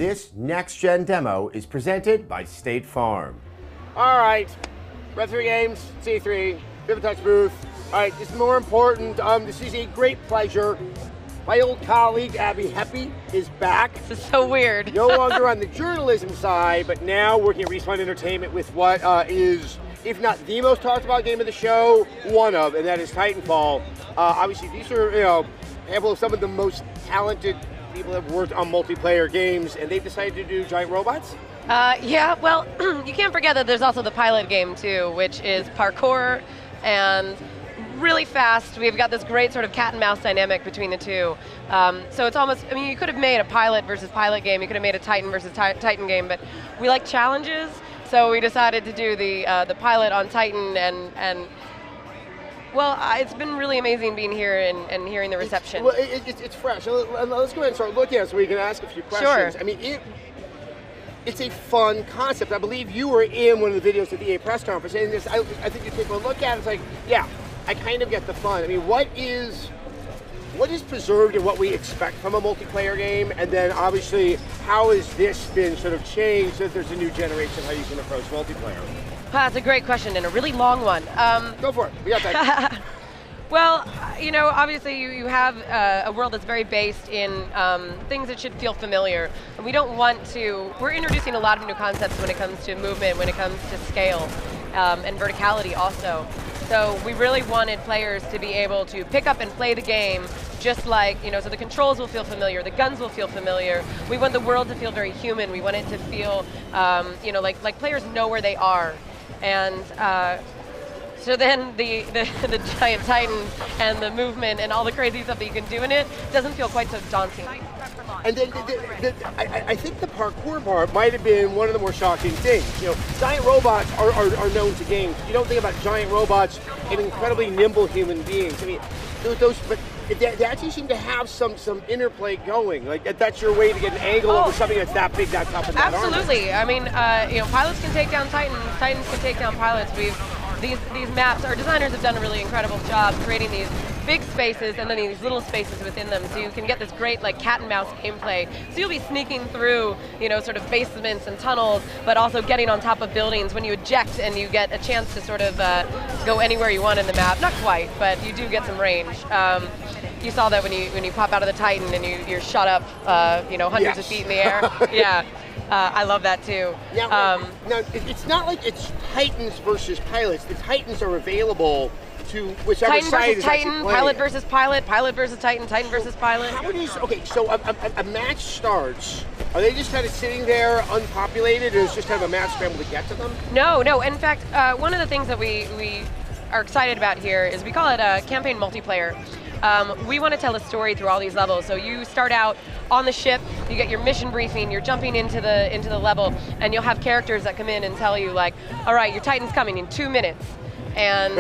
This next-gen demo is presented by State Farm. All right, Red 3 Games, C3, Touch booth. All right, this is more important. This is a great pleasure. My old colleague, Abby Heppy, is back. This is so weird. No longer on the journalism side, but now working at Respawn Entertainment with what is, if not the most talked about game of the show, one of, and that is Titanfall. Obviously, these are, a handful of some of the most talented people that have worked on multiplayer games, and they've decided to do giant robots? Yeah, well, you can't forget that there's also the pilot game too, which is parkour and really fast. We've got this great sort of cat and mouse dynamic between the two. So it's almost, I mean, you could have made a pilot versus pilot game, you could have made a Titan versus Titan game, but we like challenges, so we decided to do the pilot on Titan, and well, it's been really amazing being here and hearing the reception. It's fresh. Let's go ahead and start looking at it so we can ask a few questions. Sure. I mean, it's a fun concept. I believe you were in one of the videos at the EA press conference, and I think you take a look at it, it's like, yeah, I kind of get the fun. I mean, what is preserved and what we expect from a multiplayer game, and then obviously, how has this been sort of changed so that there's a new generation how you can approach multiplayer? That's a great question and a really long one. Go for it, we got time. Well, obviously you have a world that's very based in things that should feel familiar. And we don't want to, we're introducing a lot of new concepts when it comes to movement, when it comes to scale, and verticality also. So we really wanted players to be able to pick up and play the game just like, so the controls will feel familiar, the guns will feel familiar. We want the world to feel very human. We want it to feel, like players know where they are. And so then the giant Titans and the movement and all the crazy stuff that you can do in it doesn't feel quite so daunting. And then I think the parkour part might have been one of the more shocking things. Giant robots are known to games. You don't think about giant robots and incredibly nimble human beings. I mean, but they actually seem to have some interplay going. Like that's your way to get an angle over something that's that big, that tough, and that absolutely. Armor. I mean, pilots can take down Titans. Titans can take down pilots. These maps, our designers have done a really incredible job creating these big spaces and then these little spaces within them, so you can get this great like cat and mouse gameplay. So you'll be sneaking through, sort of basements and tunnels, but also getting on top of buildings when you eject, and you get a chance to sort of go anywhere you want in the map. Not quite, but you do get some range. You saw that when you pop out of the Titan and you're shot up, hundreds of feet in the air. Yeah. I love that too. Now, it's not like it's Titans versus pilots. The Titans are available to whichever Titan side versus is Titan, pilot versus pilot, pilot versus Titan, Titan versus pilot. How is, okay, so a match starts. Are they just kind of sitting there unpopulated, or is it just kind of a match scramble to get to them? No. In fact, one of the things that we are excited about here is we call it a campaign multiplayer. We want to tell a story through all these levels. So you start out on the ship, you get your mission briefing, you're jumping into the level, and you'll have characters that come in and tell you like, all right, your Titan's coming in 2 minutes, and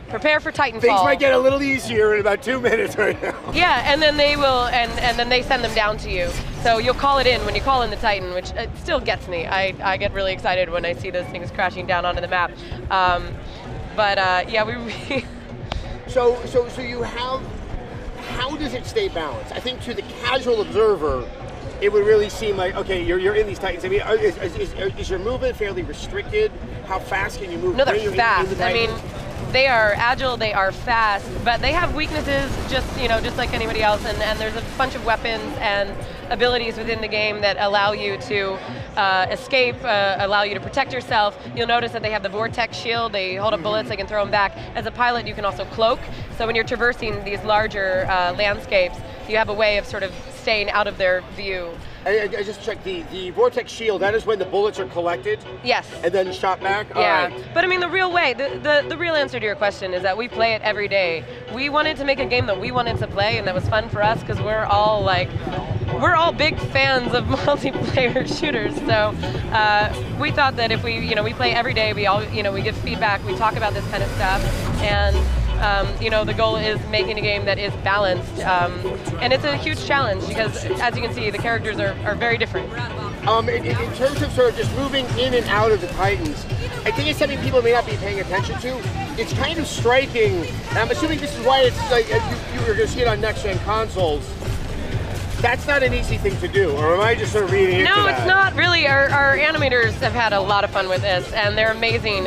prepare for Titanfall. Things might get a little easier in about 2 minutes right now. Yeah, and then they will, and then they send them down to you. So you'll call it in when you call in the Titan, which it still gets me. I get really excited when I see those things crashing down onto the map. Yeah, we. So you have, how does it stay balanced? I think to the casual observer, it would really seem like, okay, you're in these Titans. I mean, is your movement fairly restricted? How fast can you move? No, they're fast. I mean, they are agile, they are fast, but they have weaknesses just like anybody else, and there's a bunch of weapons and abilities within the game that allow you to escape, allow you to protect yourself. You'll notice that they have the vortex shield, they hold up bullets, they can throw them back. As a pilot, you can also cloak, so when you're traversing these larger landscapes, you have a way of sort of staying out of their view. I just checked the vortex shield, that is when the bullets are collected? Yes. And then shot back? Yeah, all right. But I mean the real way, the real answer to your question is that we play it every day. We wanted to make a game that we wanted to play and that was fun for us because we're all big fans of multiplayer shooters. So we thought that if we play every day, we give feedback, we talk about this kind of stuff, and the goal is making a game that is balanced, and it's a huge challenge because, as you can see, the characters are very different. In terms of sort of just moving in and out of the Titans, I think it's something people may not be paying attention to. It's kind of striking, and I'm assuming this is why it's like you're going to see it on next-gen consoles. That's not an easy thing to do, or am I just sort of reading into that? No, it's not really. Our animators have had a lot of fun with this, and they're amazing.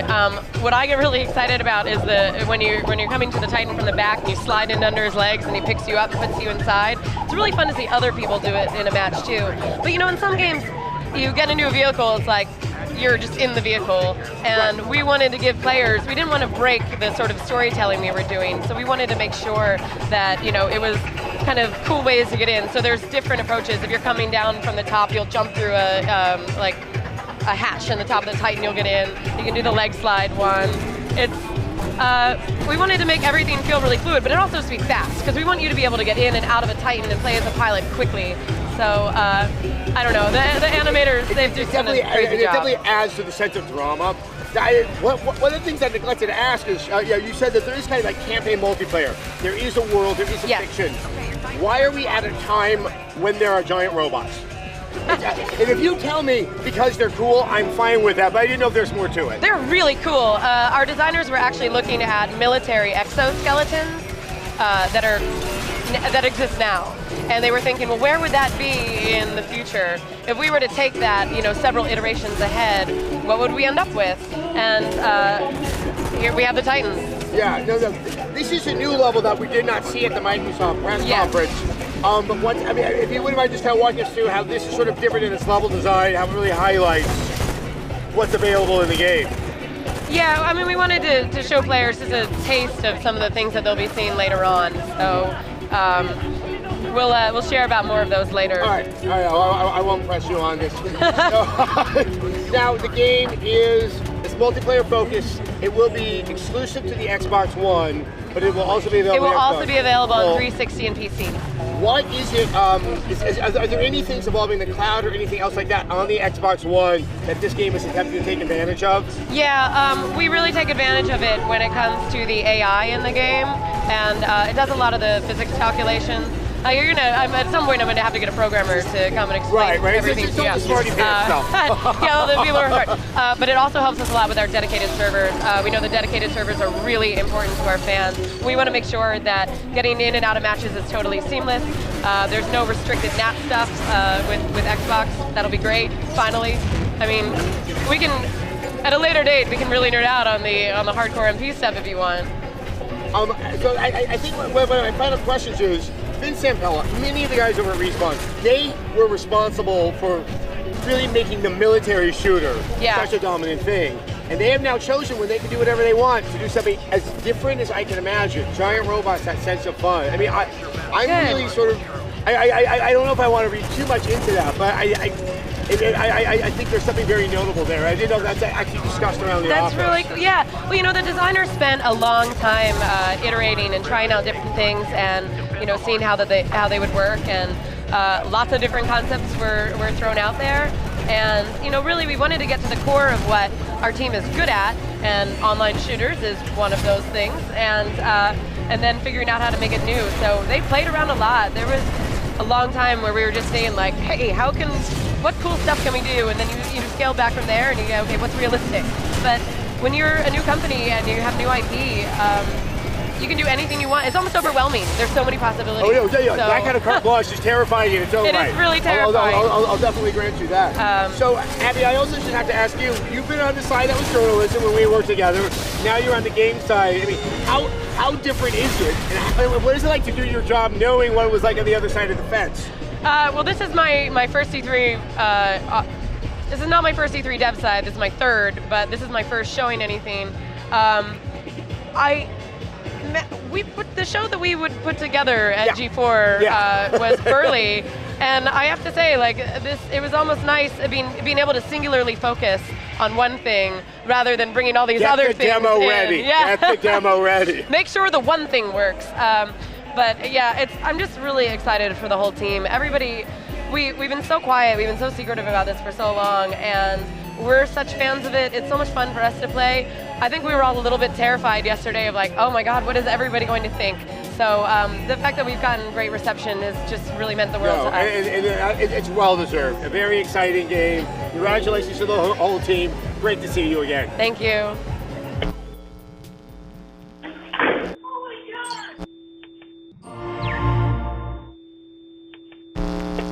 What I get really excited about is when you're coming to the Titan from the back, and you slide in under his legs, and he picks you up, puts you inside. It's really fun to see other people do it in a match too. But in some games, you get into a vehicle, it's like you're just in the vehicle, and we wanted to give players, we didn't want to break the sort of storytelling we were doing, so we wanted to make sure that it was kind of cool ways to get in. So there's different approaches. If you're coming down from the top, you'll jump through a hatch in the top of the Titan, you'll get in. You can do the leg slide one. We wanted to make everything feel really fluid, but it also has to be fast, because we want you to be able to get in and out of a Titan and play as a pilot quickly. So, I don't know, the animators, they've just done a crazy job. It definitely adds to the sense of drama. One of the things I neglected to ask is, you said that there is kind of like campaign multiplayer. There is a world, there is a fiction. Why are we at a time when there are giant robots? And if you tell me because they're cool, I'm fine with that, but I didn't know if there's more to it. They're really cool. Our designers were actually looking at military exoskeletons that exist now. And they were thinking, well, where would that be in the future? If we were to take that, several iterations ahead, what would we end up with? And here we have the Titans. Yeah, no, this is a new level that we did not see at the Microsoft press conference. But if you wouldn't mind just kind of walking us through how this is sort of different in its level design, how it really highlights what's available in the game. Yeah, we wanted to show players just a taste of some of the things that they'll be seeing later on. So we'll share about more of those later. All right. I won't press you on this. Now the game it's multiplayer focused. It will be exclusive to the Xbox One, but it will also be available. It will also be available on 360 and PC. What is it? Are there any things involving the cloud or anything else like that on the Xbox One that this game is attempting to take advantage of? Yeah, we really take advantage of it when it comes to the AI in the game, and it does a lot of the physics calculations. At some point I'm gonna have to get a programmer to come and explain everything to you. Yeah, the people are hard. But it also helps us a lot with our dedicated servers. We know the dedicated servers are really important to our fans. We want to make sure that getting in and out of matches is totally seamless. There's no restricted NAT stuff with Xbox. That'll be great, finally. We can, at a later date, we can really nerd out on the hardcore MP stuff if you want. So I think one of my final questions is, Vince Zampella, many of the guys over at Respawn, they were responsible for really making the military shooter such a dominant thing. And they have now chosen, when they can do whatever they want, to do something as different as I can imagine. Giant robots, that sense of fun. I'm really sort of, I don't know if I want to read too much into that, but I think there's something very notable there. I didn't know that's actually discussed around the office. That's really cool. Yeah. Well, the designers spent a long time iterating and trying out different things, and seeing how they would work, and lots of different concepts were thrown out there. And really, we wanted to get to the core of what our team is good at, and online shooters is one of those things. And then figuring out how to make it new. So they played around a lot. There was a long time where we were just saying like, hey, what cool stuff can we do? And then you scale back from there, and you go, okay, what's realistic? But when you're a new company and you have new IP, you can do anything you want. It's almost overwhelming. There's so many possibilities. Oh yeah. So that kind of carte blanche is terrifying in its own right. It is really terrifying. I'll definitely grant you that. So, Abby, I also just have to ask you, you've been on the side that was journalism when we worked together. Now you're on the game side. How different is it? And what is it like to do your job knowing what it was like on the other side of the fence? Well, this is my first E3. This is not my first E3 dev side. This is my third, but this is my first showing anything. The show that we would put together at G4 was Burley, and I have to say, it was almost nice being able to singularly focus on one thing rather than bringing all these other things in. Get the demo ready. Make sure the one thing works. But yeah, I'm just really excited for the whole team. Everybody, we've been so quiet, we've been so secretive about this for so long, and we're such fans of it. It's so much fun for us to play. I think we were all a little bit terrified yesterday of like, oh my God, what is everybody going to think? So the fact that we've gotten great reception has just really meant the world to us. And it's well deserved. A very exciting game. Congratulations to the whole team. Great to see you again. Thank you.